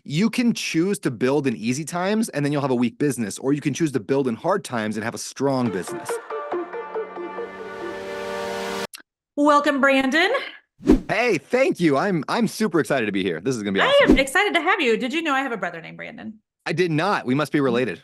you can choose to build in easy times and then you'll have a weak business, or you can choose to build in hard times and have a strong business. Welcome, Brandon. Hey, thank you. I'm super excited to be here. This is gonna be I am awesome. excited to have you. Did you know I have a brother named Brandon? I did not. We must be related.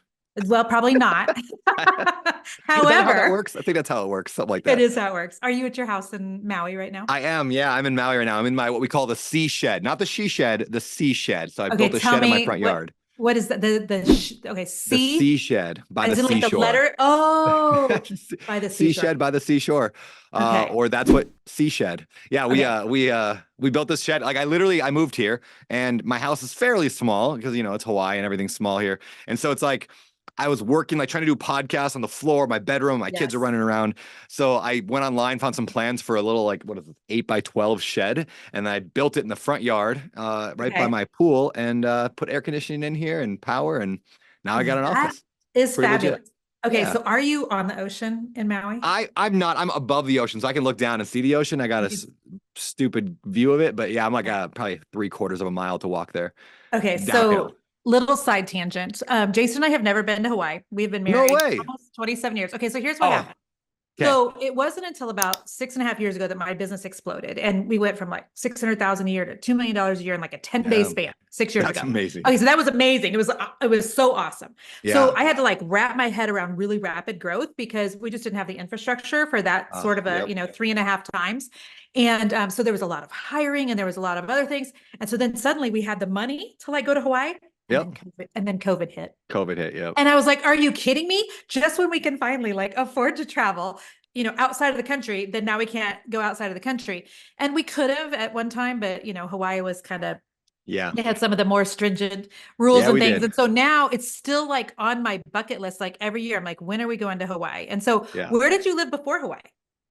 Well, probably not. Is that how that However, works? I think that's how it works. Something like it that. is how it works. Are you at your house in Maui right now? I am. Yeah, I'm in Maui right now. I'm in my what we call the sea shed, not the she shed, the sea shed. So I Okay, built a tell shed in my me front yard. what is that? Okay, The sea, sea shed by the as in like the seashore. letter. Oh, by the Sea seashore. shed by the seashore, Okay, or that's what sea shed. Yeah, okay, we built this shed. Like I moved here, and my house is fairly small because it's Hawaii and everything's small here, and so it's like I was working like trying to do podcasts on the floor, my bedroom. My kids are yes. running around, so I went online, found some plans for a little like what is it, 8 by 12 shed, and I built it in the front yard, right by Okay, my pool, and put air conditioning in here and power, and now I got an that office. is Pretty legit. fabulous. Okay, Yeah. so are you on the ocean in Maui? I'm not. I'm above the ocean, so I can look down and see the ocean. I got a stupid view of it, but yeah, I'm like probably 3/4 of a mile to walk there Okay, downhill. so little side tangent. Jason and I have never been to Hawaii. We've been No married way. almost 27 years. Okay, so here's what Oh, happened. okay. So it wasn't until about 6.5 years ago that my business exploded. And we went from like 600,000 a year to $2 million a year in like a 10-day Yeah, span 6 years that's ago. amazing. Okay, so that was amazing. It was so awesome. So Yeah. I had to like wrap my head around really rapid growth because we just didn't have the infrastructure for that sort of a, Yep. 3.5 times. And so there was a lot of hiring and there was a lot of other things. And so then suddenly we had the money to like go to Hawaii Yep. and then COVID hit. COVID hit. Yep. And I was like, are you kidding me? Just when we can finally like afford to travel, outside of the country, then now we can't go outside of the country. And we could have at one time, but Hawaii was kind of, Yeah. they had some of the more stringent rules Yeah, and we things. did. And so now it's still like on my bucket list. Like every year, I'm like, when are we going to Hawaii? And so Yeah. where did you live before Hawaii?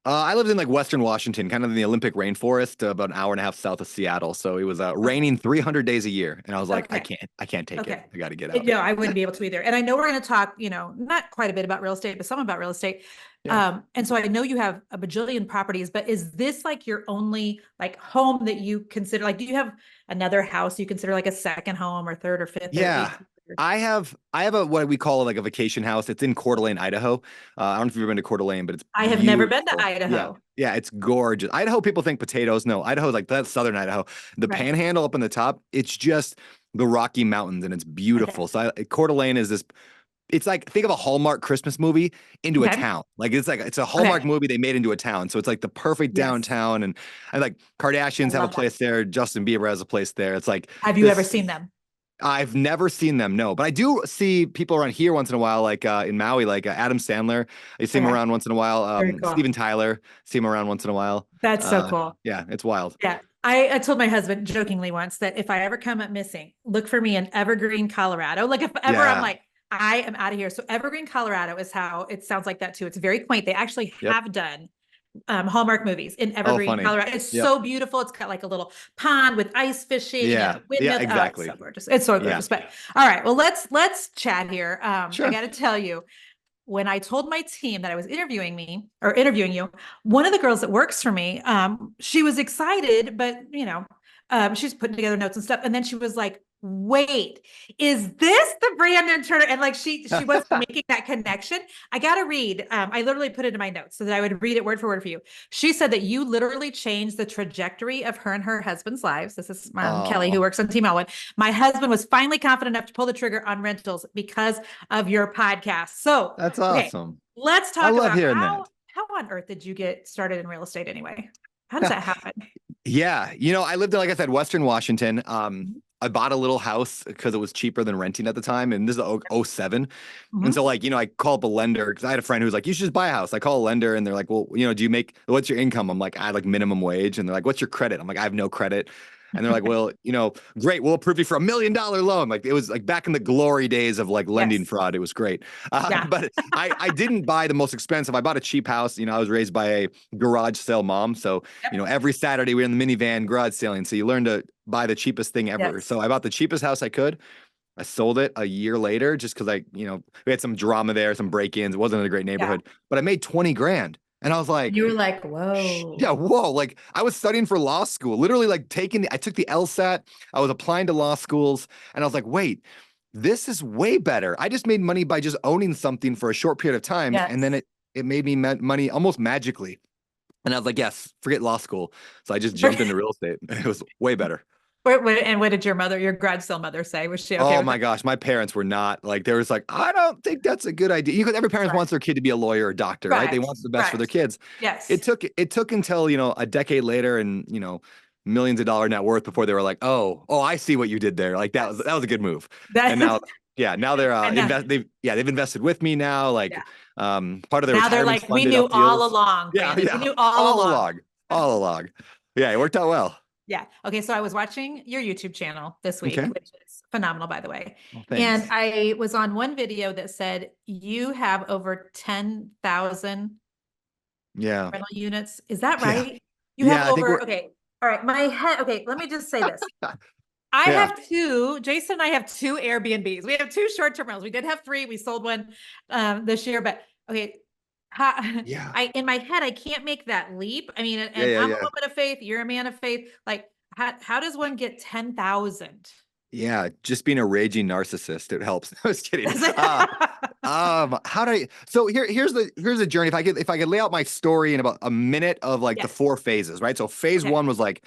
I lived in like Western Washington, kind of in the Olympic rainforest, about an hour and a half south of Seattle. So it was raining 300 days a year, and I was like, Okay. I can't take it. Okay. I got to get out. No, I wouldn't be able to either. And I know we're going to talk, not quite a bit about real estate, but some about real estate. Yeah. And so I know you have a bajillion properties, but is this like your only like home that you consider? Like, do you have another house you consider like a second home or third or fifth? Yeah. I have a what we call like a vacation house. It's in Coeur d'Alene, Idaho. I don't know if you've ever been to Coeur d'Alene, but it's I have never been to beautiful. Yeah. Idaho. Yeah, it's gorgeous. Idaho, people think potatoes. No, Idaho's like that's southern Idaho. The Right. panhandle up in the top, it's just the Rocky Mountains and it's Okay. beautiful. So Coeur d'Alene is this, it's like think of a Hallmark Christmas movie into a Okay. town. Like it's a Hallmark Okay. movie they made into a town. So it's like the perfect Yes. downtown, and like I Kardashians have a love that. place there, Justin Bieber has a place there. It's like Have you ever this. seen them? I've never seen them, no, but I do see people around here once in a while, like in Maui, like Adam Sandler. I see him Okay. around once in a while. Very cool. Steven Tyler, see him around once in a while. That's so cool. Yeah, it's wild. Yeah. I told my husband jokingly once that if I ever come up missing, look for me in Evergreen, Colorado. Like if ever I'm Yeah. like, I am out of here. So Evergreen, Colorado is how it sounds like that too. It's very quaint. They actually Yep. have done Hallmark movies in Oh, Evergreen, funny. Colorado. It's Yep. so beautiful. It's got like a little pond with ice fishing and Yeah. a Yeah. windmill. Oh, it's Exactly. so gorgeous. It's so Yeah. gorgeous. But all right, well, let's chat here. I Sure. got to tell you, when I told my team that I was interviewing you, one of the girls that works for me, she was excited, but she's putting together notes and stuff. And then she was like, wait, is this the Brandon Turner? And like she was making that connection. I gotta read. I literally put it in my notes so that I would read it word for word for you. She said that you literally changed the trajectory of her and her husband's lives. This is Kelly, who Oh, works on Team Allwood. My husband was finally confident enough to pull the trigger on rentals because of your podcast. So, that's okay, awesome. let's I talk love about hearing how that. how on earth did you get started in real estate anyway? How does that happen? Yeah, I lived in, like I said, Western Washington. Mhm. I bought a little house because it was cheaper than renting at the time, and this is '07. And so, Mhm. like, I call up a lender because I had a friend who was like, "You should just buy a house." I call a lender, and they're like, "Well, do you make what's your income?" I'm like, "I like minimum wage," and they're like, "What's your credit?" I'm like, "I have no credit." And they're like, "Well, great, we'll approve you for $1 million loan." Like it was like back in the glory days of like lending Yes. fraud. It was great. Yeah. But I didn't buy the most expensive. I bought a cheap house. I was raised by a garage sale mom, so Yep. every Saturday we're in the minivan garage selling. So you learn to buy the cheapest thing ever. Yes. So I bought the cheapest house I could. I sold it a year later just because we had some drama there, some break-ins. It wasn't in a great Yeah. neighborhood, but I made 20 grand. And I was And like, you were like, yeah, whoa. whoa. Like I was studying for law school, literally like I took the LSAT. I was applying to law schools and I was like, wait, this is way better. I just made money by just owning something for a short period of time. And then Yes. it made me money almost magically. And I was like, yes, forget law school. So I just jumped into real estate. It was way better. And what did your grad still mother say? Was she okay Oh with my it? gosh, my parents were not like, there was like, I don't think that's a good idea. Because every parent Right. wants their kid to be a lawyer or doctor, right? They Right. want the best for Right. their kids. Yes. It took until, a decade later and, millions of dollar net worth before they were like, oh, I see what you did there. Like Yes. that was a good move. And That now, yeah, now they're and they've invested with me now. Like, yeah. part of their Now they're retirement's like, we funded knew up all deals. along, Yeah, Brandon. We yeah, knew all all along. along, all along. Yeah, it worked out well. Yeah. Okay. So I was watching your YouTube channel this week, Okay. which is phenomenal, by the way. Well, And thanks. I was on one video that said you have over 10,000 Yeah, rental units. Is that yeah, right? You have yeah. I think over, we're, okay. All right. My head. Okay. Let me just say this. I yeah, have Jason and I have two Airbnbs. We have two short-term rentals. We did have three. We sold one this year, but okay. How, yeah, in my head, I can't make that leap. I mean, yeah, and yeah, I'm a yeah. woman of faith. You're a man of faith. Like, how does one get 10,000? Yeah, just being a raging narcissist, it helps. I was kidding. That's it. How do I? So here's the journey. If I could lay out my story in about a minute of like the Yes. four phases, right? So phase Okay. one was like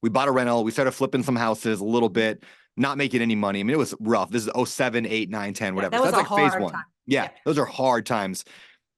we bought a rental, we started flipping some houses a little bit, not making any money. I mean, it was rough. This is oh 07, 8, 9, 10, Yeah, whatever. that So was that's a like phase hard time. one. Yeah, Yeah. those are hard times.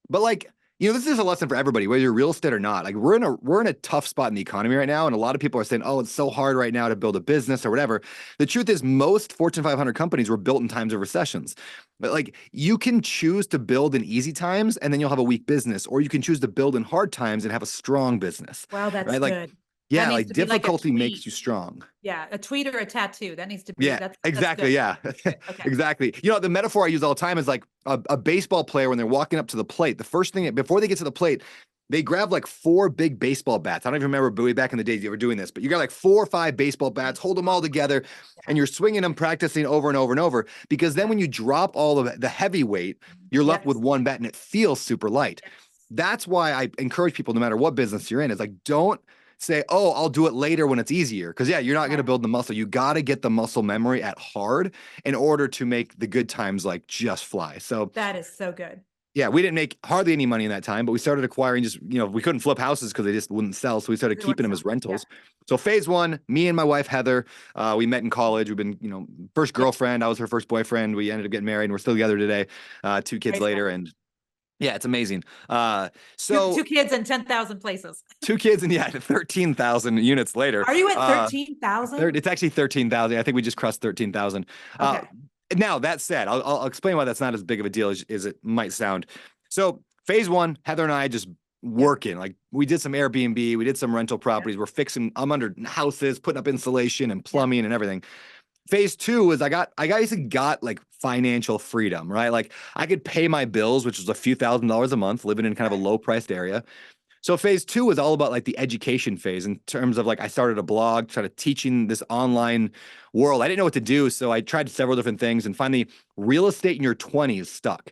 But like, this is a lesson for everybody, whether you're real estate or not. Like we're in a tough spot in the economy right now. And a lot of people are saying, oh, it's so hard right now to build a business or whatever. The truth is most Fortune 500 companies were built in times of recessions. But like you can choose to build in easy times and then you'll have a weak business, or you can choose to build in hard times and have a strong business. Wow, that's Right. Like, good. That yeah, needs like to be like a difficulty makes tweet. you strong. Yeah, a tweet or a tattoo. That needs to be Yeah, that's good. exactly. Yeah, Okay. exactly. The metaphor I use all the time is like a baseball player when they're walking up to the plate. The first thing before they get to the plate, they grab like four big baseball bats. I don't even remember way back in the days you were doing this, but you got like 4 or 5 baseball bats, hold them all together, and you're swinging them, practicing over and over and over. Because then when you drop all of the heavy weight, you're left with Yes. one bat and it feels super light. Yes. That's why I encourage people, no matter what business you're in, is like don't say, oh, I'll do it later when it's easier. Because yeah, you're not going to Right. build the muscle. You got to get the muscle memory at hard in order to make the good times like just fly. So That is so good. yeah, we didn't make hardly any money in that time, but we started acquiring just, we couldn't flip houses because they just wouldn't sell. So we started We want keeping them some. as Yeah. rentals. So phase one, me and my wife, Heather, we met in college. We've been, first Yeah. girlfriend. I was her first boyfriend. We ended up getting married and we're still together today, 2 kids Praise God. later. And yeah, it's amazing. Two So kids and 10,000 places. 2 kids and yeah, 13,000 units later. Are you at 13,000? It's actually 13,000. I think we just crossed 13,000. Okay. Now that said, I'll explain why that's not as big of a deal as it might sound. So phase one, Heather and I just working. Like we did some Airbnb, we did some rental properties. We're fixing. I'm under houses, putting up insulation and plumbing and everything. Phase two is I basically got like financial freedom, right? Like I could pay my bills, which was a few $1,000s a month, living in kind of a low priced area. So phase two is all about like the education phase in terms of like I started a blog, started teaching this online world. I didn't know what to do, so I tried several different things, and finally, real estate in your 20s stuck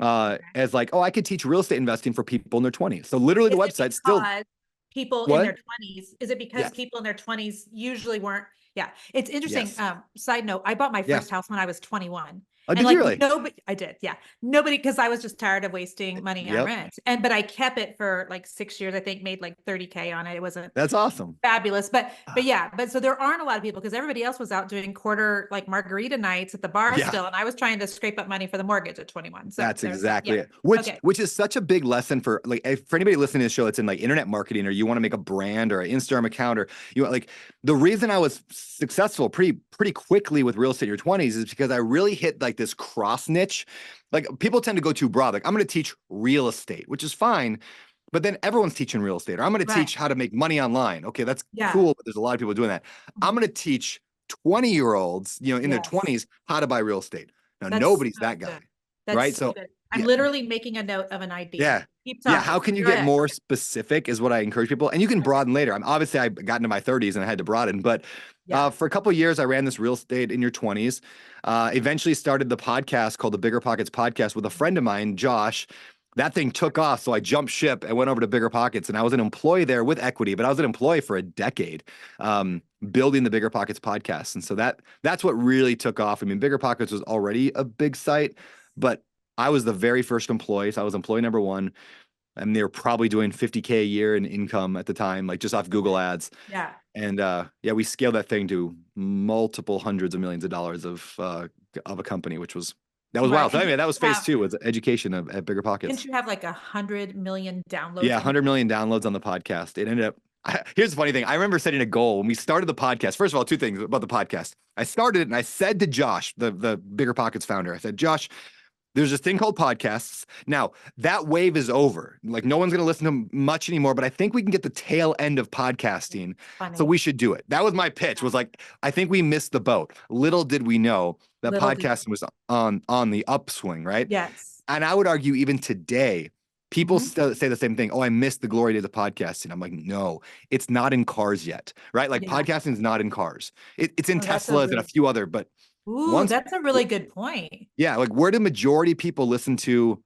as like, oh, I could teach real estate investing for people in their 20s. So literally, the Is it website still because people in what? their 20s, is it because Yes. people in their 20s usually weren't? Yeah, it's interesting. Yes. Side note, I bought my Yeah. first house when I was 21. Oh, And did you like really? nobody, I did, yeah. Nobody, because I was just tired of wasting money on Yep. rent. But I kept it for like 6 years, I think, made like 30K on it. It wasn't That's awesome. fabulous, but yeah, but so there aren't a lot of people because everybody else was out doing quarter like margarita nights at the bar Yeah. still, and I was trying to scrape up money for the mortgage at 21. So That's there's exactly yeah. it. Which Okay. which is such a big lesson for like for anybody listening to the show that's in like internet marketing or you want to make a brand or an Instagram account or like the reason I was successful pretty quickly with real estate in your 20s is because I really hit like this cross niche. Like people tend to go too broad. Like I'm going to teach real estate, which is fine, but then everyone's teaching real estate. Or I'm going to Right. teach how to make money online. Okay, that's Yeah. cool, but there's a lot of people doing that. I'm going to teach 20-year-olds, in their Yes. 20s how to buy real estate. Now That's nobody's so that good. guy, That's right? so So good. I'm yeah, literally making a note of an idea. yeah. Keep Yeah, talking. how can you Go get ahead. more specific is what I encourage people. And you can broaden later. I got into my 30s and I had to broaden, but Yeah. for a couple of years I ran this real estate in your 20s. Eventually started the podcast called the Bigger Pockets Podcast with a friend of mine, Josh, that thing took off. So I jumped ship and went over to Bigger Pockets, and I was an employee there with equity, but I was an employee for a decade, building the Bigger Pockets podcast. And so that's what really took off. I mean, Bigger Pockets was already a big site, but I was the very first employee. So I was employee number one, and they were probably doing 50K a year in income at the time, like just off Google ads. Yeah. And yeah, we scaled that thing to multiple hundreds of millions of dollars of a company, which was wild. So anyway, that was phase two, was education at Bigger Pockets. Didn't you have like 100 million downloads? Yeah, 100 million downloads on the podcast. It ended up. Here's the funny thing. I remember setting a goal when we started the podcast. First of all, two things about the podcast. I started it and I said to Josh, the Bigger Pockets founder, I said, Josh, there's this thing called podcasts. Now, that wave is over. Like, no one's going to listen to much anymore, but I think we can get the tail end of podcasting. So we should do it. That was my pitch, was like, I think we missed the boat. Little did we know that podcasting was on the upswing, right? Yes. And I would argue even today, people still say the same thing. Oh, I missed the glory days of podcasting. I'm like, no, it's not in cars yet, right? Like podcasting is not in cars. It's in Teslas and a few other, but that's a really good point. Yeah, like where do majority of people listen to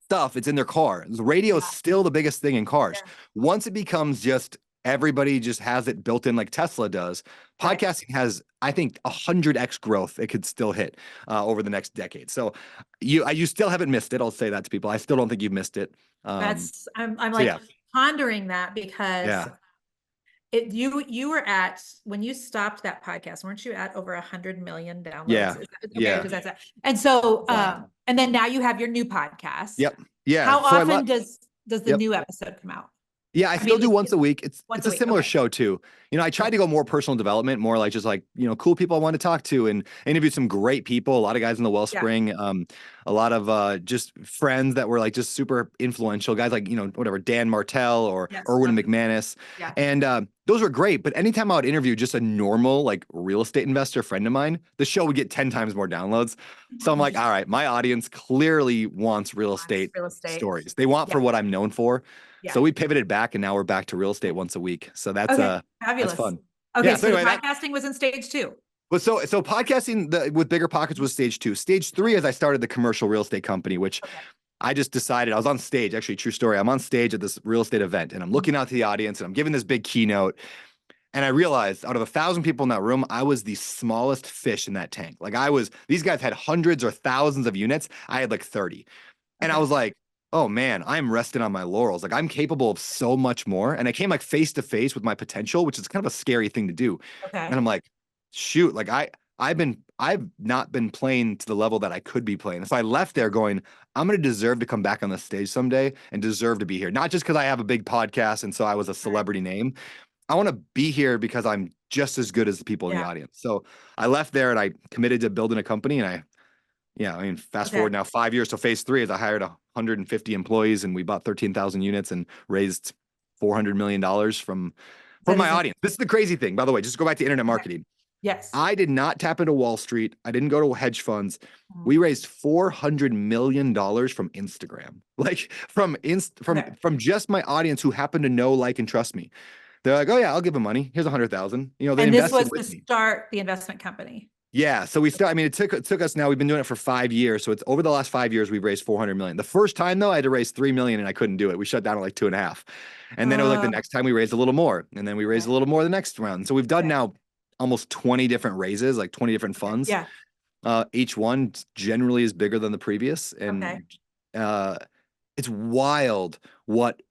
stuff? It's in their car. The radio is still the biggest thing in cars. Yeah. Once it becomes just everybody just has it built in like Tesla does, podcasting has, I think, 100x growth it could still hit over the next decade. So you still haven't missed it. I'll say that to people. I still don't think you've missed it. I'm like pondering that because you were at, when you stopped that podcast, weren't you at over 100 million downloads? Yeah. And so, and then now you have your new podcast. Yep. Yeah. How often does the new episode come out? Yeah, I still do once a week. It's a similar show too. You know, I tried to go more personal development, more like just like, you know, cool people I want to talk to, and interviewed some great people, a lot of guys in the Wellspring, a lot of just friends that were like just super influential guys, like, you know, whatever, Dan Martell or Erwin McManus. Yeah. And those were great. But anytime I would interview just a normal like real estate investor friend of mine, the show would get 10 times more downloads. So I'm like, all right, my audience clearly wants real estate stories. They want for what I'm known for. Yeah. So we pivoted back, and now we're back to real estate once a week. So that's fabulous. That's fun. Okay, yeah, so anyway, podcasting was in stage 2. Well, so podcasting with Bigger Pockets was stage 2. Stage 3 is I started the commercial real estate company, which I just decided, I was on stage, actually, true story. I'm on stage at this real estate event, and I'm looking out to the audience, and I'm giving this big keynote. And I realized out of 1,000 people in that room, I was the smallest fish in that tank. Like these guys had hundreds or thousands of units. I had like 30. And I was like, oh man, I'm resting on my laurels. Like I'm capable of so much more. And I came like face to face with my potential, which is kind of a scary thing to do. And I'm like, shoot, like I've not been playing to the level that I could be playing. And so I left there going, I'm going to deserve to come back on the stage someday and deserve to be here. Not just because I have a big podcast and so I was a celebrity name. I want to be here because I'm just as good as the people in the audience. So I left there and I committed to building a company, and fast forward now 5 years. So phase 3 is I hired 150 employees, and we bought 13,000 units and raised $400 million from my audience. This is the crazy thing, by the way, just go back to internet marketing. Yes. I did not tap into Wall Street. I didn't go to hedge funds. We raised $400 million from Instagram, like from just my audience who happened to know, like, and trust me. They're like, oh yeah, I'll give them money. Here's 100,000. You know, they and invested this was to start the investment company. Yeah. So it took us now, we've been doing it for 5 years. So it's over the last 5 years, we've raised 400 million. The first time though, I had to raise 3 million and I couldn't do it. We shut down at like 2.5. And then it was like the next time we raised a little more, and then we raised a little more the next round. So we've done now almost 20 different raises, like 20 different funds. Yeah. Each one generally is bigger than the previous. And it's wild what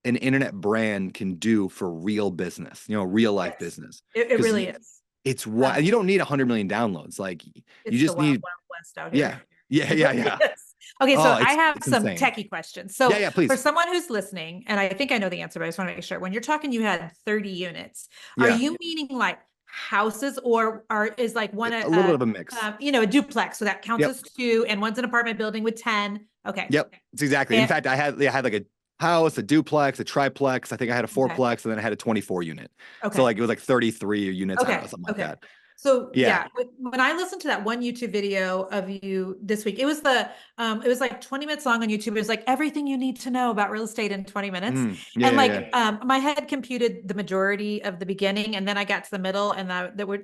an internet brand can do for real business, you know, real life business. It really is. It's wild. You don't need 100 million downloads. Like you just need wild west out here. Yeah. Yes. Okay. So I have some insane. techie questions. So please. For someone who's listening, and I think I know the answer, but I just want to make sure, when you're talking, you had 30 units, are you meaning like houses, or is like one a little bit of a mix, a duplex, so that counts as 2, and one's an apartment building with 10. Okay. Yep. It's exactly. In fact, I had like a house, a duplex, a triplex. I think I had a fourplex, and then I had a 24 unit. Okay. So like it was like 33 units, something like that. So Yeah. yeah, when I listened to that one YouTube video of you this week, it was like 20 minutes long on YouTube. It was like everything you need to know about real estate in 20 minutes. Yeah, And yeah, like yeah. my head computed the majority of the beginning, and then I got to the middle, and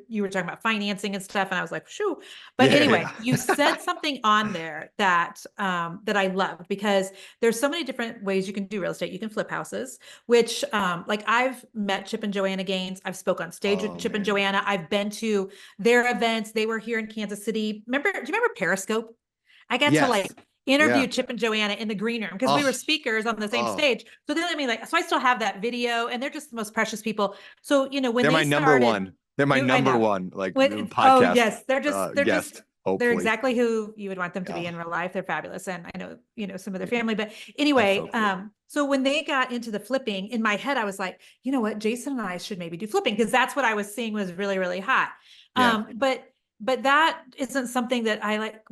you were talking about financing and stuff, and I was like, shoo. But Yeah, anyway, yeah. you said something on there that that I loved, because there's so many different ways you can do real estate. You can flip houses, which like I've met Chip and Joanna Gaines. I've spoke on stage with Oh Chip and man. Joanna. I've been to their events. They were here in Kansas City. Do you remember Periscope? I got to Yes. like interview Yeah. Chip and Joanna in the green room because we Oh, were speakers on the same oh. stage. So they let me like, so I still have that video, and they're just the most precious people. So, when They're they my number started, one. They're my I number know. one, like Oh podcast yes, guest, they're hopefully. exactly who you would want them to be Yeah. in real life. They're fabulous. And I know, some of their Yeah. family, but That's so anyway, cool. so when they got into the flipping, in my head, I was like, you know what, Jason and I should maybe do flipping, because that's what I was seeing was really, really hot. Yeah. But that isn't something that I like.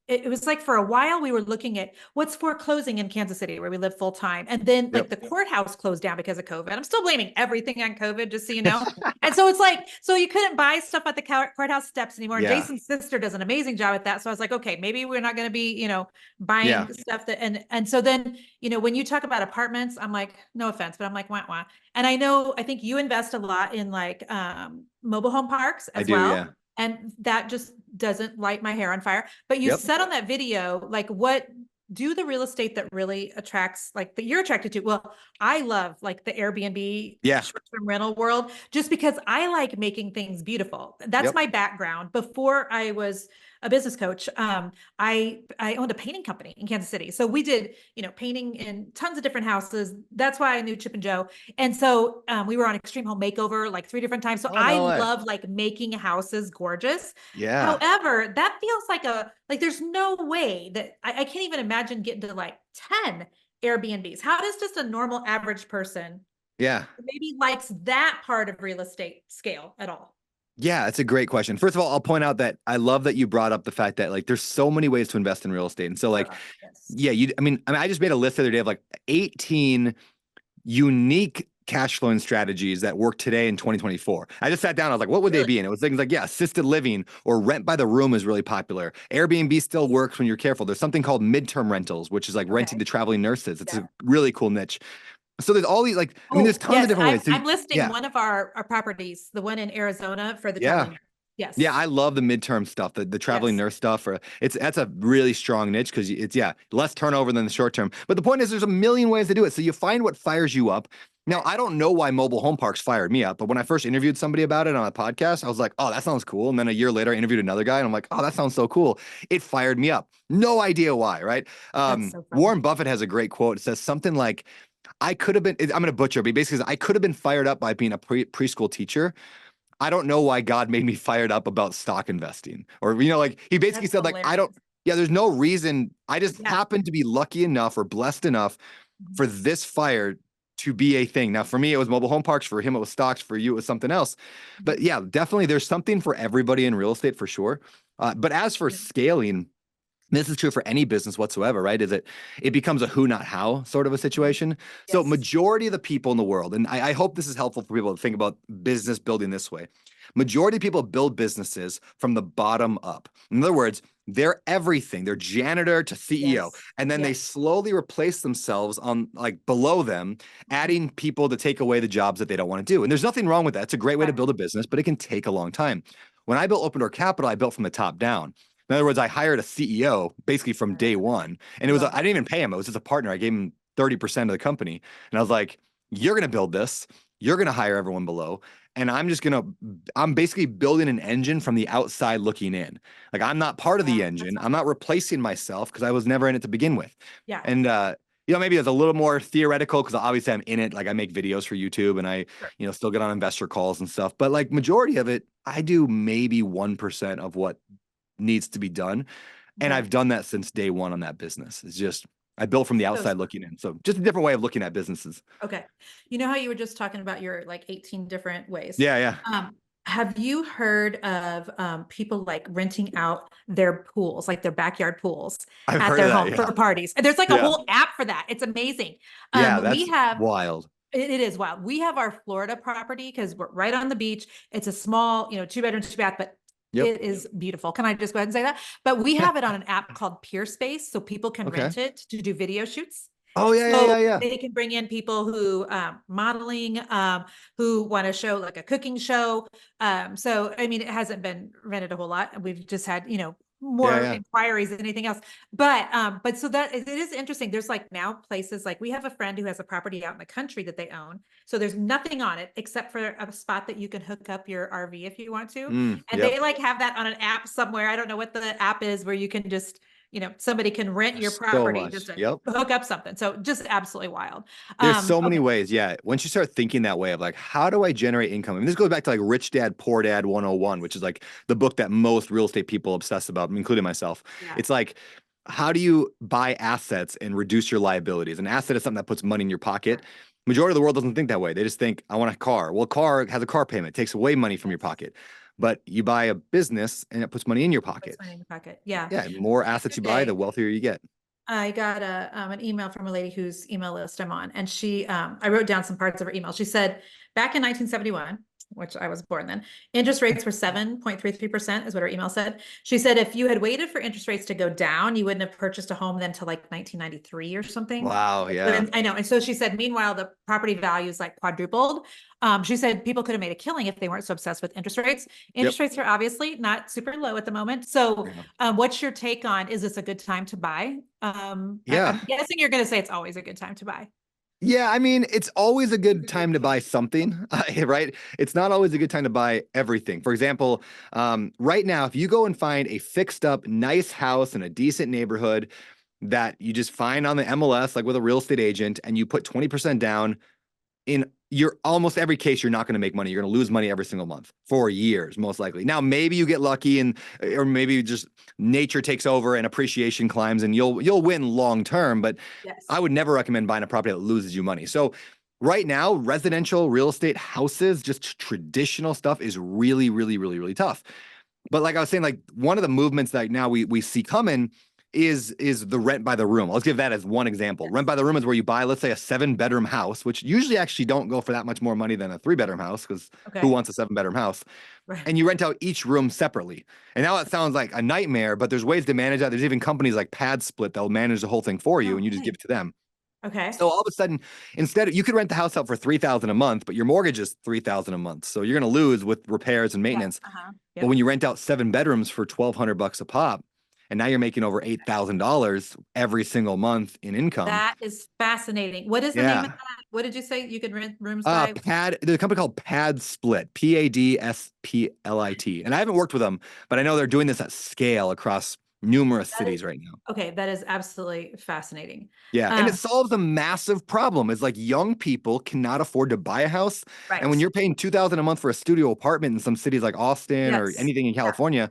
It was like for a while we were looking at what's foreclosing in Kansas City where we live full time. And then like Yep. the courthouse closed down because of COVID. I'm still blaming everything on COVID, just so you know. And so it's like, so you couldn't buy stuff at the courthouse steps anymore. And Yeah. Jason's sister does an amazing job at that. So I was like, okay, maybe we're not going to be, Yeah. buying stuff that, and so then, when you talk about apartments, I'm like, no offense, but I'm like, wah, wah. And I think you invest a lot in like mobile home parks I as do. well. Yeah. And that just doesn't light my hair on fire. But you Yep. said on that video, like, what do the real estate that really attracts, like that you're attracted to? Well, I love like the Airbnb Yeah. short-term rental world, just because I like making things beautiful. That's Yep. my background. Before I was a business coach, I owned a painting company in Kansas City. So we did, painting in tons of different houses. That's why I knew Chip and Joe. And so we were on Extreme Home Makeover like 3 different times. So Oh, I no way. love like making houses gorgeous. Yeah. However, that feels like there's no way that I can't even imagine getting to like 10 Airbnbs. How does just a normal average person Yeah. maybe likes that part of real estate scale at all? Yeah, it's a great question. First of all, I'll point out that I love that you brought up the fact that like there's so many ways to invest in real estate. And so like, Yes. yeah, I just made a list the other day of like 18 unique cash flowing strategies that work today in 2024. I just sat down, I was like, what would they be? And it was things like, yeah, assisted living or rent by the room is really popular. Airbnb still works when you're careful. There's something called midterm rentals, which is like renting to traveling nurses. It's a really cool niche. So there's all these like, there's tons of different ways. So I'm listing yeah, one of our properties, the one in Arizona for the yeah. traveling. Yes. Yeah, I love the midterm stuff, the traveling Yes. nurse stuff. That's a really strong niche because it's less turnover than the short term. But the point is, there's a million ways to do it. So you find what fires you up. Now, I don't know why mobile home parks fired me up, but when I first interviewed somebody about it on a podcast, I was like, oh, that sounds cool. And then a year later, I interviewed another guy, and I'm like, oh, that sounds so cool. It fired me up. No idea why, right? That's so funny. Warren Buffett has a great quote. It says something like, I could have been, I'm going to butcher, but basically, I could have been fired up by being a preschool teacher. I don't know why God made me fired up about stock investing. Or, like he basically That's said, like, hilarious. there's no reason. I just happened to be lucky enough or blessed enough for this fire to be a thing. Now, for me, it was mobile home parks. For him, it was stocks. For you, it was something else. But yeah, definitely there's something for everybody in real estate for sure. But as for scaling, this is true for any business whatsoever, right? Is it becomes a who, not how sort of a situation. So Yes. majority of the people in the world, and I hope this is helpful for people to think about business building this way. Majority of people build businesses from the bottom up. In other words, they're everything. They're janitor to CEO. Yes. And then they Yes. slowly replace themselves on like below them, adding people to take away the jobs that they don't want to do. And there's nothing wrong with that. It's a great way to build a business, but it can take a long time. When I built Open Door Capital, I built from the top down. In other words, I hired a CEO basically from day one. And I didn't even pay him. It was just a partner. I gave him 30% of the company. And I was like, you're going to build this. You're going to hire everyone below. And I'm basically building an engine from the outside looking in. Like I'm not part of the engine. I'm not replacing myself because I was never in it to begin with. Yeah. And, maybe it's a little more theoretical because obviously I'm in it. Like I make videos for YouTube and I, still get on investor calls and stuff. But like majority of it, I do maybe 1% of what needs to be done. And I've done that since day one on that business. It's just, I built from the outside looking in. So just a different way of looking at businesses. Okay. You know how you were just talking about your like 18 different ways? Yeah. Yeah. Have you heard of people like renting out their pools, like their backyard pools I've at heard their of that. home Yeah. for parties? And there's like a whole app for that. It's amazing. Yeah. We That's have wild. It is wild. We have our Florida property because we're right on the beach. It's a small, 2 bedroom, 2 bath, but Yep. it is beautiful. Can I just go ahead and say that? But we have it on an app called Peer Space, so people can Okay. rent it to do video shoots. Oh yeah, yeah, So yeah, yeah. they can bring in people who modeling, who want to show like a cooking show. So I mean, it hasn't been rented a whole lot. We've just had, Yeah, more yeah. inquiries than anything else. But so that it is interesting. There's like now places like we have a friend who has a property out in the country that they own. So there's nothing on it except for a spot that you can hook up your RV if you want to. And Yep. they like have that on an app somewhere. I don't know what the app is where you can just somebody can rent your There's so property just much. to Yep. hook up something. So just absolutely wild. There's so many Okay. ways. Yeah. Once you start thinking that way of like, how do I generate income? And this goes back to like Rich Dad, Poor Dad 101, which is like the book that most real estate people obsess about, including myself. Yeah. It's like, how do you buy assets and reduce your liabilities? An asset is something that puts money in your pocket. Majority of the world doesn't think that way. They just think, I want a car. Well, a car has a car payment, takes away money from your pocket. But you buy a business and it puts money in your Puts pocket. money in your pocket. Yeah. Yeah. More assets you buy, the Yesterday, wealthier you get. I got an email from a lady whose email list I'm on, and I wrote down some parts of her email. She said, back in 1971, which I was born then, interest rates were 7.33%, is what her email said. She said, if you had waited for interest rates to go down, you wouldn't have purchased a home then till like 1993 or something. Wow. Yeah. And I know. And so she said, meanwhile, the property values like quadrupled. She said people could have made a killing if they weren't so obsessed with interest rates. Yep. Interest rates are obviously not super low at the moment. So Yeah. what's your take on, is this a good time to buy? Yeah. I'm guessing you're going to say it's always a good time to buy. Yeah, I mean, it's always a good time to buy something, right? It's not always a good time to buy everything. For example, right now, if you go and find a fixed up, nice house in a decent neighborhood that you just find on the MLS, like with a real estate agent, and you put 20% down, in your almost every case, you're not going to make money. You're going to lose money every single month for years, most likely. Now, maybe you get lucky and, or maybe just nature takes over and appreciation climbs and you'll win long term. But Yes. I would never recommend buying a property that loses you money. So right now, residential real estate houses, just traditional stuff is really, really, really, really tough. But like I was saying, like one of the movements that now we see coming is the rent by the room. Let's give that as one example. Yes. Rent by the room is where you buy, let's say, a 7-bedroom house, which usually actually don't go for that much more money than a 3-bedroom house, because who Okay. wants a 7-bedroom house? Right. And you rent out each room separately. And now it sounds like a nightmare, but there's ways to manage that. There's even companies like Pad Split that'll manage the whole thing for you, Oh, and you just give nice. it to them. Okay. So all of a sudden, instead of, you could rent the house out for $3,000 a month, but your mortgage is $3,000 a month. So you're going to lose with repairs and Yeah. maintenance. But Yep. when you rent out 7 bedrooms for $1,200 a pop, and now you're making over $8,000 every single month in income. That is fascinating. What is the name of Yeah. that? What did you say you could rent rooms by? There's a company called Pad Split, Padsplit. And I haven't worked with them, but I know they're doing this at scale across numerous That is cities right now. okay. That is absolutely fascinating. Yeah, and it Um, solves a massive problem. Is like young people cannot afford to buy a house, and when right. you're paying $2,000 a month for a studio apartment in some cities like Austin or Yes. anything in Yeah. California,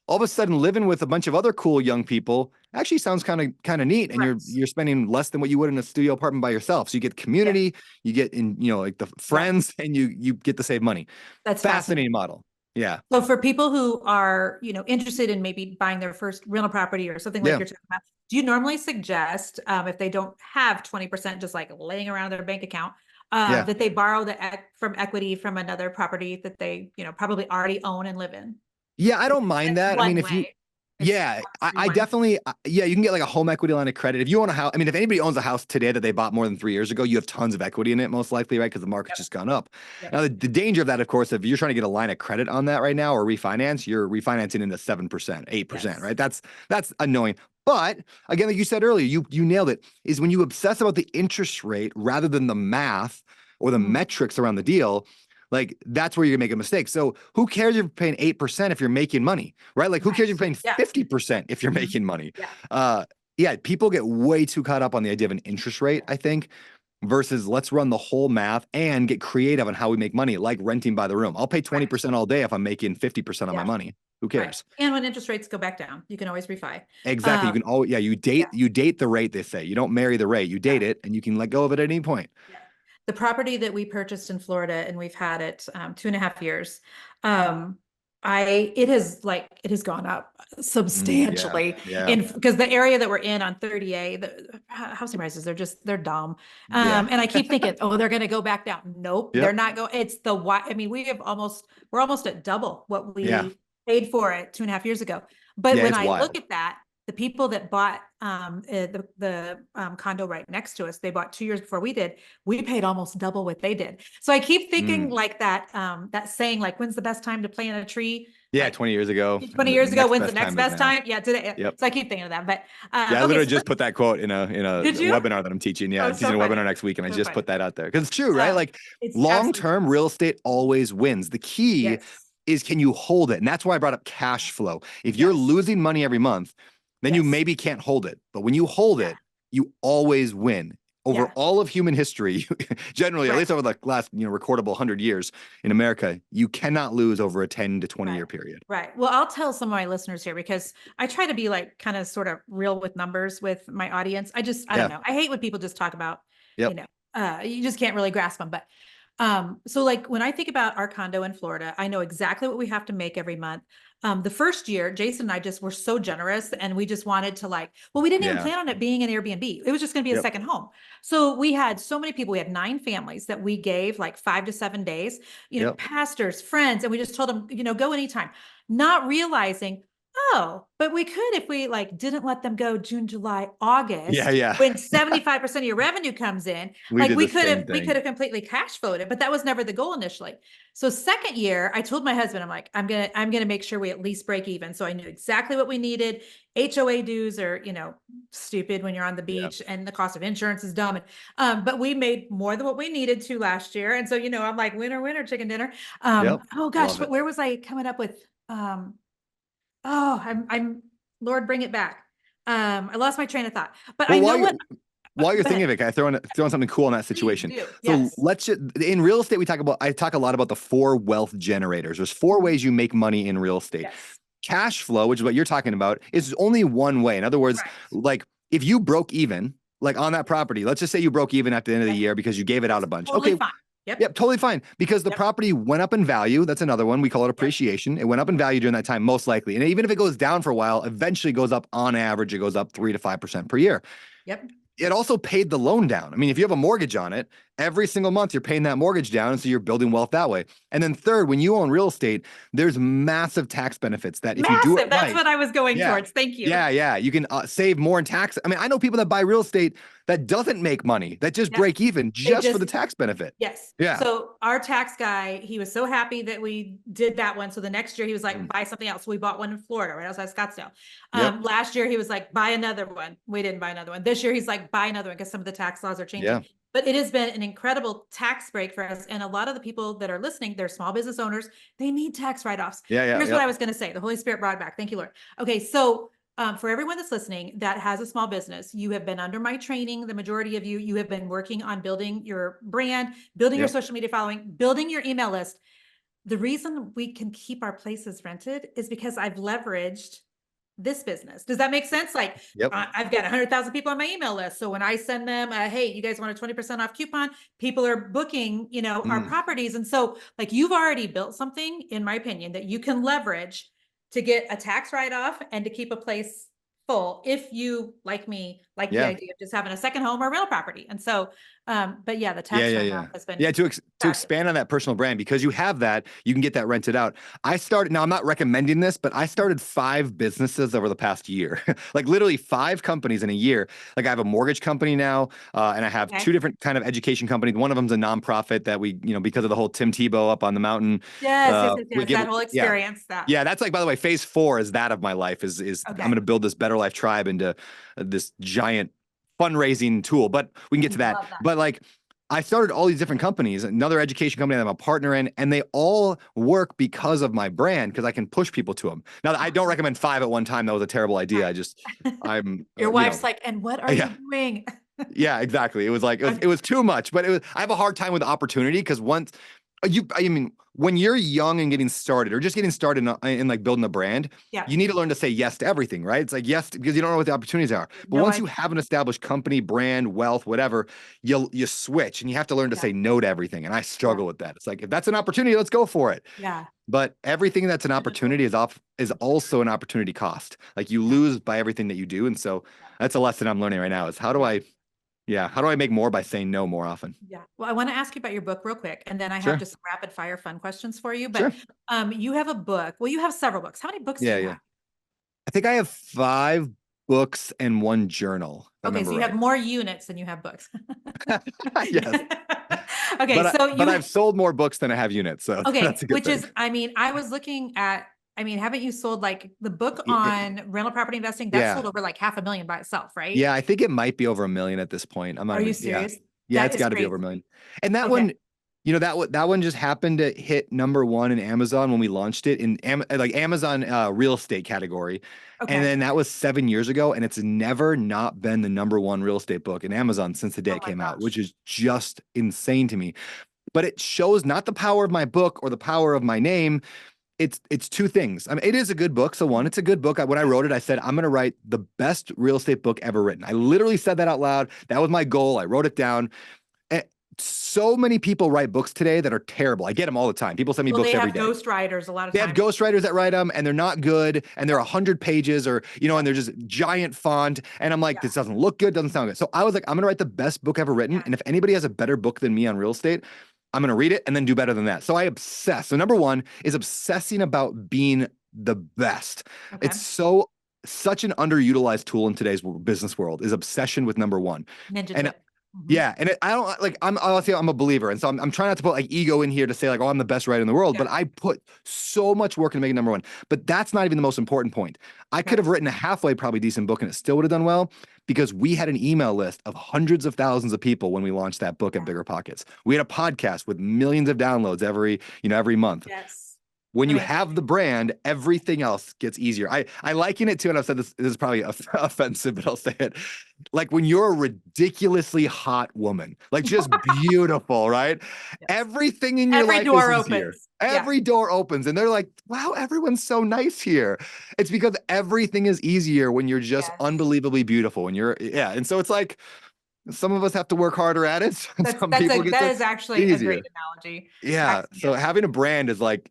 all of a sudden living with a bunch of other cool young people actually sounds kind of neat, and Right. you're spending less than what you would in a studio apartment by yourself. So you get Yeah. community, you get in like the Right. friends, and you get to save money. That's fascinating. Fascinating model. Yeah, So for people who are, interested in maybe buying their first rental property or something like yeah, you're talking about, do you normally suggest, if they don't have 20% just like laying around their bank account, yeah. that they borrow from equity from another property that they, probably already own and live in? Yeah, I don't mind That's that. I mean, one if you way. It's Yeah, I one. definitely, yeah, you can get like a home equity line of credit. If you own a house, I mean, if anybody owns a house today that they bought more than 3 years ago, you have tons of equity in it, most likely, right? Because the market's Yep. just gone up. Yep. Now, the danger of that, of course, if you're trying to get a line of credit on that right now or refinance, you're refinancing into 7%, 8%, Yes. right? That's annoying. But again, like you said earlier, you nailed it, is when you obsess about the interest rate rather than the math or the Mhm. metrics around the deal, like that's where you're making a mistake. So who cares if you're paying 8% if you're making money, right? Like who cares if you're Right. paying Yeah. 50% if you're Mhm. making money? Yeah. Uh, yeah, people get way too caught up on the idea of an interest rate, I think, versus let's run the whole math and get creative on how we make money, like renting by the room. I'll pay Right. 20% all day if I'm making 50% on my Yeah. money. Who Right. cares? And when interest rates go back down, you can always refi. Exactly. You Um, can always, yeah, yeah. you date the rate, they say. You don't marry the rate, you Yeah. date it and you can let go of it at any point. Yeah. The property that we purchased in Florida, and we've had it 2.5 years. Um, It has gone up Yeah. substantially Yeah. in because the area that we're in on 30A, the housing prices are they're dumb. Yeah. And I keep thinking, oh, they're going to go back down. Nope, they're Yep. not going. It's the why. I mean, we're almost at double what Yeah. we paid for it 2.5 years ago. But Yeah. when It's I look wild. at that, the people that bought the condo right next to us, they bought 2 years before we did. We paid almost double what they did. So I keep thinking Mm. like that saying, like, when's the best time to plant a tree? Yeah. Like 20 years ago. 20 The years ago, next when's the best next time is best now. time? Yeah, today. Yep. So I keep thinking of that. But Yeah, I okay, literally so just put that quote in a did you? webinar that I'm teaching. Yeah, Oh, I'm teaching so a webinar funny. next week, and I So just funny. put that out there because it's true, right? Like It's absolutely long-term real estate always wins. The key yes, is can you hold it? And that's why I brought up cash flow. If you're yes, losing money every month, then you yes, maybe can't hold it. But when you hold yeah, it, you always win. Over yeah, all of human history, generally, at right, least over the last, recordable 100 years in America, you cannot lose over a 10 to 20 right, year period. right. Well, I'll tell some of my listeners here because I try to be like kind of sort of real with numbers with my audience. I don't Yeah. know. I hate when people just talk about, you Yep. know, you just can't really grasp them. But so like when I think about our condo in Florida, I know exactly what we have to make every month. The first year, Jason and I just were so generous and we just wanted to well, we didn't even Yeah. plan on it being an Airbnb. It was just going to be a Yep. second home. So we had so many people. We had 9 families that we gave like 5 to 7 days, Yep. pastors, friends, and we just told them, go anytime, not realizing, oh, but we could if we like didn't let them go June, July, Yeah. August, Yeah. when 75% of your revenue comes in. We Like did the same we could thing. have completely cash flowed it, but that was never the goal initially. So second year, I told my husband, I'm like, I'm gonna make sure we at least break even. So I knew exactly what we needed. HOA dues are, stupid when you're on the Yeah. beach, and the cost of insurance is dumb. But we made more than what we needed to last year. And so, I'm like, winner, winner, chicken dinner. Yep. Oh gosh, Love but it. where was I coming up with? Oh, I'm Lord, bring it back. I lost my train of thought, but I Well, know what. while you're Go thinking ahead. of it, can I throw in something cool in that Please situation? do. So Yes. let's just, in real estate, I talk a lot about the 4 wealth generators. There's 4 ways you make money in real estate. Yes. Cash flow, which is what you're talking about, is only one way. In other words, Right. like if you broke even, like on that property, let's just say you broke even at the end of the Yep. year because you gave it out That's a bunch. totally Okay. fine. Yep. Yep, totally fine because the Yep. property went up in value. That's another one. We call it Yep. appreciation. It went up in value during that time, most likely. And even if it goes down for a while, eventually goes up on average, it goes up 3 to 5% per year. Yep. It also paid the loan down. I mean, if you have a mortgage on it, every single month you're paying that mortgage down. And so you're building wealth that way. And then third, when you own real estate, there's massive tax benefits that if you do it Massive. That's right, what I was going yeah. towards. Thank you. Yeah. You can save more in tax. I mean, I know people that buy real estate that doesn't make money, that just Yep. break even They just for just the tax benefit. Yes. Yeah. So our tax guy, he was so happy that we did that one. So the next year he was like, Mm. buy something else. So we bought one in Florida, right outside Scottsdale. Yep. Last year he was like, buy another one. We didn't buy another one. This year he's like, buy another one because some of the tax laws are changing. Yeah. But it has been an incredible tax break for us. And a lot of the people that are listening, they're small business owners. They need tax write-offs. Here's what I Yep. was going to say. The Holy Spirit brought it back. Thank you, Lord. Okay. So for everyone that's listening that has a small business, you have been under my training. The majority of you have been working on building your brand, building your Yep. social media following, building your email list. The reason we can keep our places rented is because I've leveraged this business. Does that make sense? Like Yep. I've got 100,000 people on my email list. So when I send them, hey, you guys want a 20% off coupon, people are booking, our Mm. properties. And so like you've already built something, in my opinion, that you can leverage to get a tax write-off and to keep a place full if you, like me, like the Yeah. idea of just having a second home or real property. And so, but yeah, the tax Yeah. write-off has been Yeah, to fabulous. expand on that personal brand, because you have that, you can get that rented out. Now I'm not recommending this, but I started 5 businesses over the past year, like literally 5 companies in a year. Like I have a mortgage company now, and I have Okay. 2 different kind of education companies. One of them's a nonprofit that we, because of the whole Tim Tebow up on the mountain, we give, That whole yeah. experience that. Yeah, that's like, by the way, phase 4 is that of my life is I'm Okay. going to build this Better Life Tribe into this giant fundraising tool, but we can get to that. Love that. But like, I started all these different companies, another education company that I'm a partner in, and they all work because of my brand, because I can push people to them. Now, I don't recommend 5 at one time. That was a terrible idea. I'm, Your wife's like, and what are yeah. you doing? Yeah, exactly. It was like, it was too much, but I have a hard time with opportunity because I mean, when you're young and getting started or just getting started in like building a brand, Yeah. you need to learn to say yes to everything, right? It's like, yes, because you don't know what the opportunities are. But No once you idea. have an established company, brand, wealth, whatever, you switch and you have to learn to say no to everything. And I struggle with that. It's like, if that's an opportunity, let's go for it. Yeah. But everything that's an opportunity is also an opportunity cost. Like you Yeah. lose by everything that you do. And so that's a lesson I'm learning right now is how do I make more by saying no more often? Yeah. Well, I want to ask you about your book real quick, and then I have Sure. just some rapid fire fun questions for you. But Sure. you have a book. Well, you have several books. How many books do Yeah. you Yeah. have? I think I have 5 books and 1 journal, if I Okay, remember so you have right. more units than you have books. Yes. Okay, so But you I've sold more books than I have units, so okay, that's a good which thing. is, I mean, I was looking at, I mean, haven't you sold like the book on rental property investing? That Yeah. sold over like 500,000 by itself, right? Yeah, I think it might be over 1 million at this point. I'm not Are you even, yeah. serious? Yeah, That it's is got to be over a crazy. million. And that Okay. one, that one just happened to hit #1 in Amazon when we launched it in like Amazon real estate category. And Okay. then that was 7 years ago, and it's never not been the #1 real estate book in Amazon since the day Oh it my came out, which gosh. is just insane to me. But it shows not the power of my book or the power of my name. It's two things. I mean, it is a good book. So one, it's a good book. When I wrote it, I said I'm going to write the best real estate book ever written. I literally said that out loud. That was my goal. I wrote it down. And so many people write books today that are terrible. I get them all the time. People send me Well, books they every have day. ghostwriters a lot of They have times. ghostwriters that write them and they're not good and they're 100 pages or, and they're just giant font. And I'm like, Yeah. this doesn't look good, doesn't sound good. So I was like, I'm going to write the best book ever written. Yeah. And if anybody has a better book than me on real estate, I'm going to read it and then do better than that. So I obsess. So #1 is obsessing about being the best. Okay. It's such an underutilized tool in today's business world is obsession with #1. Ninja And tip. Mhm. yeah, and I don't like I'm honestly I'm a believer, and so I'm trying not to put like ego in here to say like oh I'm the best writer in the world, Yeah. but I put so much work into making #1. But that's not even the most important point. I could Okay. have written a halfway probably decent book and it still would have done well because we had an email list of hundreds of thousands of people when we launched that book at Yeah. Bigger Pockets. We had a podcast with millions of downloads every month. Yes. When you Amazing. have the brand, everything else gets easier. I liken it to, and I've said this is probably offensive, but I'll say it. Like when you're a ridiculously hot woman, like just beautiful, right? Yes. Everything in your Every life is door easier. opens. Yeah. Every door opens, and they're like, wow, everyone's so nice here. It's because everything is easier when you're just Yes. unbelievably beautiful. Yeah. And so it's like some of us have to work harder at it, and some people get That to is actually a great easier. analogy. Yeah. Actually, So yes. having a brand is like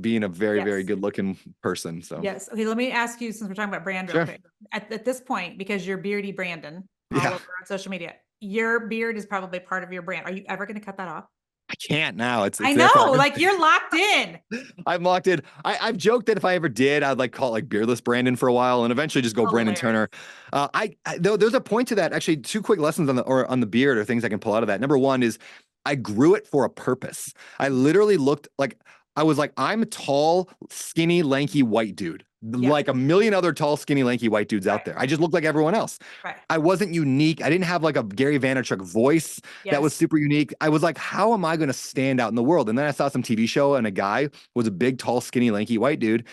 being a very, very Yes. good looking person. So Yes. Okay, let me ask you, since we're talking about brand real sure. quick. At this point, because you're Beardy Brandon all Yeah. over on social media, your beard is probably part of your brand. Are you ever going to cut that off? I can't now. It's I there know, forever. like you're locked in. I'm locked in. I've joked that if I ever did, I'd like call it like beardless Brandon for a while and eventually just go Brandon Hilarious. Turner. Though there's a point to that. Actually, 2 quick lessons on the beard or things I can pull out of that. #1 is I grew it for a purpose. I literally looked like I was like, I'm a tall, skinny, lanky white dude. Yeah. Like a million other tall, skinny, lanky white dudes out Right. there. I just looked like everyone else. Right. I wasn't unique. I didn't have like a Gary Vaynerchuk voice that was Yes. super unique. I was like, how am I going to stand out in the world? And then I saw some TV show and a guy was a big, tall, skinny, lanky white dude,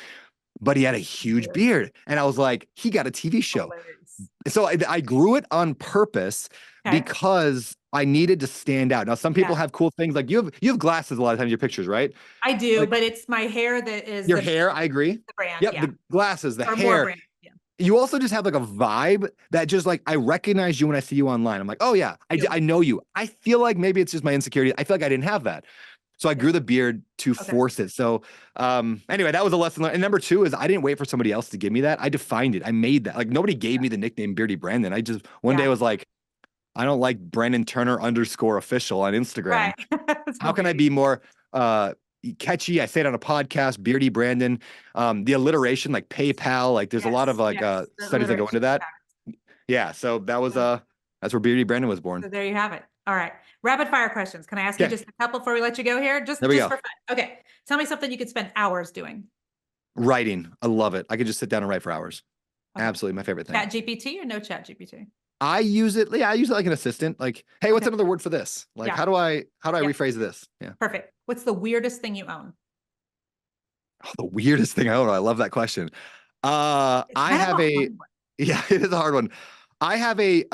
but he had a huge Beard. beard. And I was like, he got a TV show. Hilarious. So I grew it on purpose Okay. because I needed to stand out. Now, some people Yeah. have cool things like you have glasses a lot of times in your pictures, right? I do, Like but it's my hair that is your hair, I agree. the brand. Yep, Yeah. the glasses, the Or more hair. brand. Yeah. You also just have like a vibe that just like I recognize you when I see you online. I'm like, oh yeah, You. I know you. I feel like maybe it's just my insecurity. I feel like I didn't have that. So I Yeah. grew the beard to Okay. force it. So anyway, that was a lesson learned. And #2 is I didn't wait for somebody else to give me that. I defined it. I made that. Like nobody gave me the nickname Beardy Brandon. I just one day Yeah. was like, I don't like Brandon Turner _official on Instagram. Right. How can I be more catchy? I say it on a podcast, Beardy Brandon. The alliteration, like PayPal, like there's a lot of Yes. like Yes. The studies that go into alliteration. that. Yeah, so that was that's where Beardy Brandon was born. So there you have it. All right. Rapid fire questions. Can I ask you Okay, just a couple before we let you go here? Just there we just go. for fun. Okay. Tell me something you could spend hours doing. Writing, I love it. I could just sit down and write for hours. Okay. Absolutely my favorite thing. Chat GPT or no chat GPT? I use it. Yeah, I use it like an assistant. Like, hey, what's Okay. another word for this? Like, Yeah. how do I Yeah. rephrase this? Yeah. Perfect. What's the weirdest thing you own? Oh, the weirdest thing I own. I love that question. It's I kind of have a a hard one. yeah, it is a hard one. I have a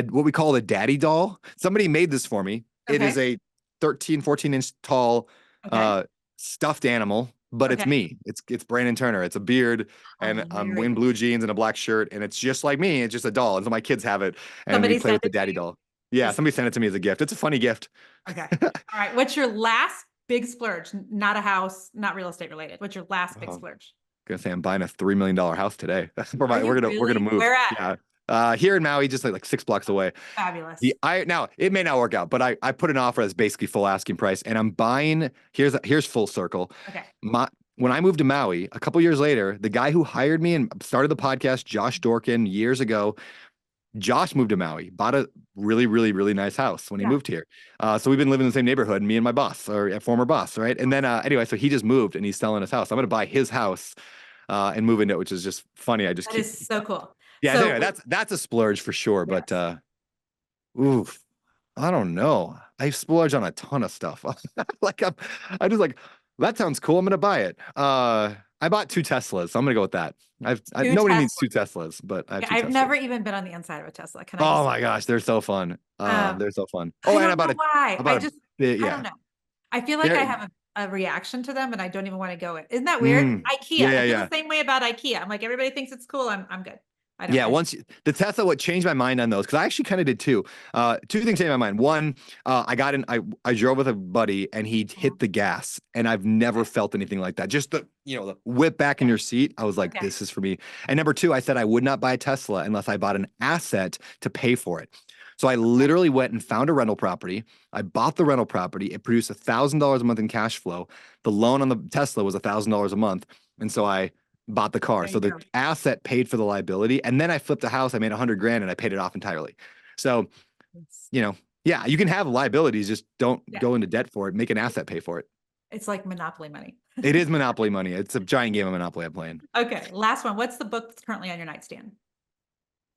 what we call a daddy doll. Somebody made this for me. It is Okay. a 13, 14-inch tall Okay. stuffed animal, but it's Okay. me. It's Brandon Turner. It's a beard and I'm wearing Hilarious. blue jeans and a black shirt, and it's just like me. It's just a doll. And so my kids have it, and we Somebody play sent with the it to daddy you. doll. Yeah, Just somebody sent it to me as a gift. It's a funny gift. okay. All right. What's your last big splurge, not a house, not real estate related. What's your last big Oh, splurge? gonna say I'm buying a $3 million house today. Are you We're gonna really? move. Where at? Yeah. Here in Maui, just like 6 blocks away. Fabulous. Now it may not work out, but I put an offer that's basically full asking price, and I'm buying. Here's full circle. Okay. When I moved to Maui a couple years later, the guy who hired me and started the podcast, Josh Dorkin, years ago, Josh moved to Maui, bought a really, really, really nice house when he Yeah. moved here. So we've been living in the same neighborhood, me and my boss, or a former boss, right? And then anyway, so he just moved and he's selling his house. I'm gonna buy his house and move into it, which is just funny. I just That keep, is so cool. yeah. So Anyway, that's a splurge for sure. yes. But oof, I don't know. I splurge on a ton of stuff. Like I just like that sounds cool. I'm gonna buy it. I bought 2 Teslas, so I'm gonna go with that. Two Nobody Tesla. needs 2 Teslas, but I have Okay, two I've Teslas. never even been on the inside of a Tesla. Can I Oh just my gosh, they're so fun. um They're so fun. I Oh, and don't know why. I don't yeah. know. I feel like I They're have a reaction to them and I don't even want to go in. Isn't that weird? yeah, IKEA. yeah, I feel yeah. the same way about IKEA. I'm like, everybody thinks it's cool. I'm good. I don't Yeah, the Tesla, what changed my mind on those, because I actually kind of did too. Two things changed my mind. One, I drove with a buddy and he hit the gas, and I've never felt anything like that. Just the whip back in your seat. I was like, Okay. this is for me. And number two, I said I would not buy a Tesla unless I bought an asset to pay for it. So I literally went and found a rental property. I bought the rental property. It produced $1,000 a month in cash flow. The loan on the Tesla was $1,000 a month. And so I bought the car. There So you the go. asset paid for the liability. And then I flipped a house. I made 100 grand and I paid it off entirely. So, yeah, you can have liabilities, just don't Yeah. go into debt for it. Make an asset pay for it. It's like Monopoly money. It is Monopoly money. It's a giant game of Monopoly I'm playing. Okay. Last one. What's the book that's currently on your nightstand?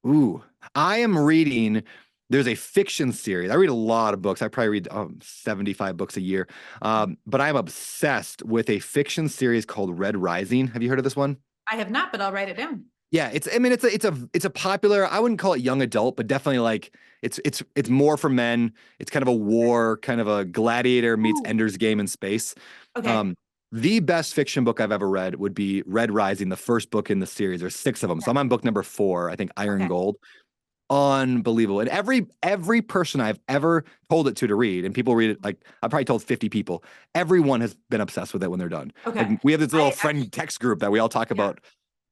Ooh, I am reading. There's a fiction series. I read a lot of books. I probably read 75 books a year. But I'm obsessed with a fiction series called Red Rising. Have you heard of this one? I have not, but I'll write it down. Yeah, it's a popular, I wouldn't call it young adult, but definitely like it's more for men. It's kind of a war, kind of a gladiator meets Ooh. Ender's Game in space. Okay. The best fiction book I've ever read would be Red Rising, the first book in the series. There's 6 of them. So I'm on book number 4, I think Iron Okay. Gold. Unbelievable. And every person I've ever told it to read, and people read it, like I've probably told 50 people, everyone has been obsessed with it when they're done. Okay. Like, we have this little friend text group that we all talk about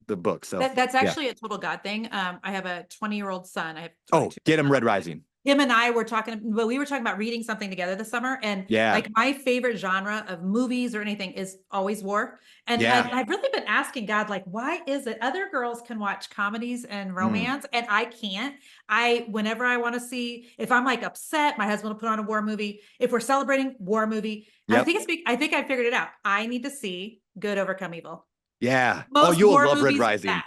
the book. So that's yeah. actually a total God thing. I have a 20-year-old son. I have Oh, 22. get him Red Rising. Him and I were talking, well, we were talking about reading something together this summer. And Yeah. like my favorite genre of movies or anything is always war. And Yeah. I've really been asking God, like, why is it other girls can watch comedies and romance and I can't? Whenever I want to see, if I'm like upset, my husband will put on a war movie. If we're celebrating, war movie. Yep. I think I figured it out. I need to see Good Overcome Evil. Yeah. Most you will war love Red movies Rising. that.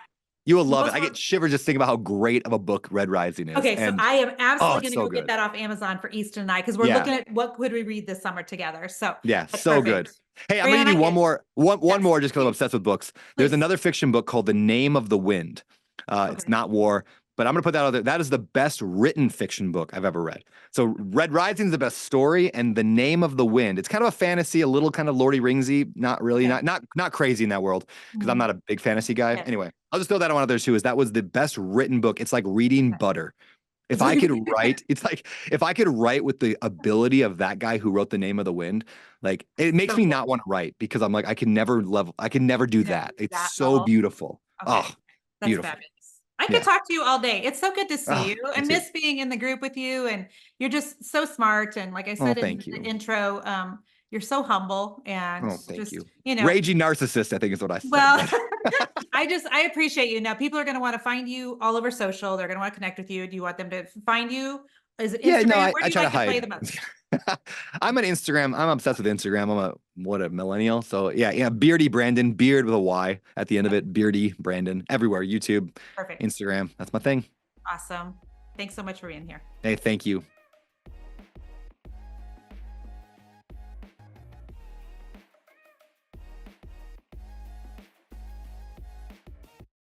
You will love it. Most I war- get shivers just thinking about how great of a book Red Rising is. Okay, so And I am absolutely going to so go get good. that off Amazon for Easton and I, because we're Yeah. looking at what could we read this summer together. So yeah, that's so perfect. good. Hey, I'm gonna give you one Yes, more just because I'm please. obsessed with books. There's Please. another fiction book called The Name of the Wind. It's Okay. not war, but I'm gonna put that out there. That is the best written fiction book I've ever read. So Red Rising is the best story, and The Name of the Wind. It's kind of a fantasy, a little kind of Lord of the Ringsy, not really, Okay. not crazy in that world, because I'm Mhm. not a big fantasy guy. Yes. Anyway, I'll just throw that on there too. That was the best written book. It's like reading Okay. butter. If I could write, it's like if I could write with the ability of that guy who wrote The Name of the Wind, like it makes So me cool. not want to write, because I'm like, I can never do that. It's that so level. beautiful. Okay. Oh, That's beautiful. fabulous. I Yeah. could talk to you all day. It's so good to see Oh, you. I me too. miss being in the group with you, and you're just so smart. And like I Oh, said in thank the you. intro, you're so humble and Oh, thank just, you. you know, Raging narcissist, I think is what I said. well, but- I appreciate you. Now people are going to want to find you all over social. They're going to want to connect with you. Do you want them to find you? Is it Instagram? yeah, no, Where I do you try like to to play hide. the most? I'm an Instagram. I'm obsessed with Instagram. I'm a millennial. So yeah, Beardy Brandon, beard with a Y at the end of it. Beardy Brandon, everywhere. YouTube, Perfect. Instagram. That's my thing. Awesome. Thanks so much for being here. Hey, thank you.